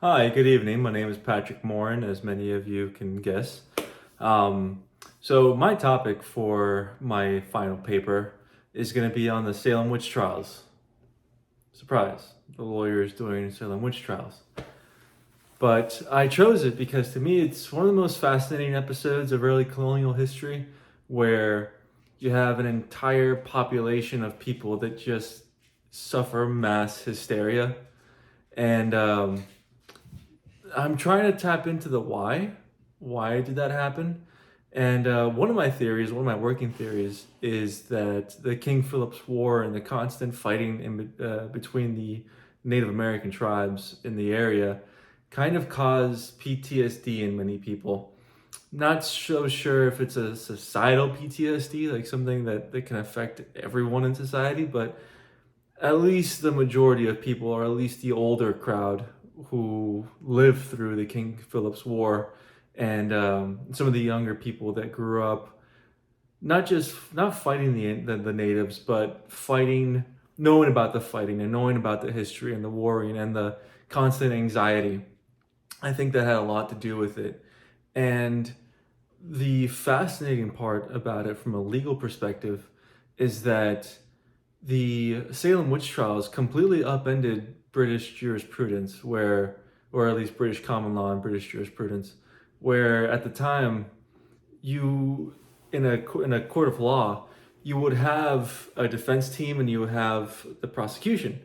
Hi, good evening. My name is Patrick Morin, as many of you can guess. Um, so my topic for my final paper is going to be on the Salem witch trials. Surprise, the lawyers doing Salem witch trials. But I chose it because to me it's one of the most fascinating episodes of early colonial history where you have an entire population of people that just suffer mass hysteria. And I'm trying to tap into the why. Why did that happen? And one of my theories, one of my working theories, is that the King Philip's War and the constant fighting between the Native American tribes in the area kind of caused PTSD in many people. Not so sure if it's a societal PTSD, like something that can affect everyone in society, but at least the majority of people, or at least the older crowd who lived through the King Philip's War, and some of the younger people that grew up not fighting the natives, but fighting, knowing about the fighting and knowing about the history and the warring and the constant anxiety. I think that had a lot to do with it. And the fascinating part about it from a legal perspective is that the Salem witch trials completely upended British jurisprudence, or at least British common law and British jurisprudence, where at the time, you, in a court of law, you would have a defense team and you would have the prosecution.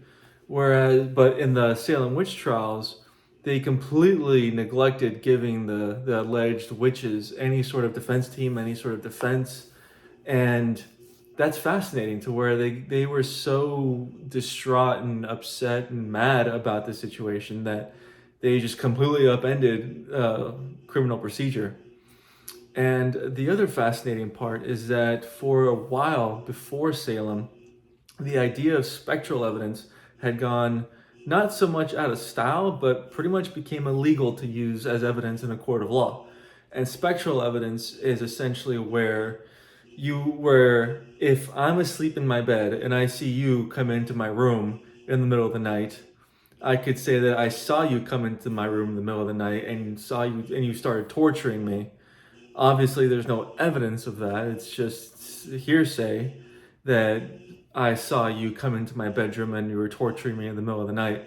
But in the Salem witch trials, they completely neglected giving the alleged witches any sort of defense team, any sort of defense. And that's fascinating to where they were so distraught and upset and mad about the situation that they just completely upended criminal procedure. And the other fascinating part is that for a while before Salem, the idea of spectral evidence had gone not so much out of style, but pretty much became illegal to use as evidence in a court of law. And spectral evidence is essentially where if I'm asleep in my bed and I see you come into my room in the middle of the night, I could say that I saw you come into my room in the middle of the night and saw you and you started torturing me. Obviously, there's no evidence of that. It's just hearsay that I saw you come into my bedroom and you were torturing me in the middle of the night.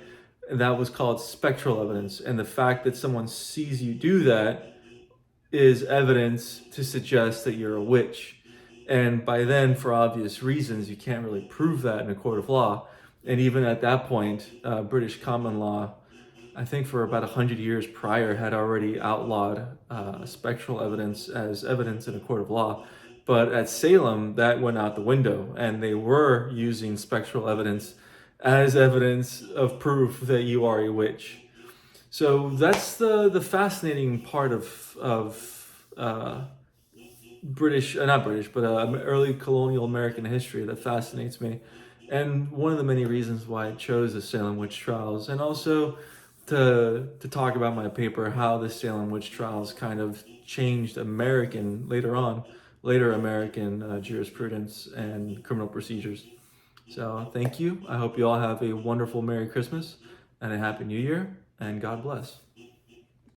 And that was called spectral evidence. And the fact that someone sees you do that is evidence to suggest that you're a witch. And by then, for obvious reasons, you can't really prove that in a court of law. And even at that point, British common law, I think for about 100 years prior, had already outlawed spectral evidence as evidence in a court of law. But at Salem, that went out the window, and they were using spectral evidence as evidence of proof that you are a witch. So that's the fascinating part of British, not British, but early colonial American history that fascinates me, and one of the many reasons why I chose the Salem witch trials, and also to talk about my paper, how the Salem witch trials kind of changed later American jurisprudence and criminal procedures. So thank you. I hope you all have a wonderful Merry Christmas and a Happy New Year, and God bless.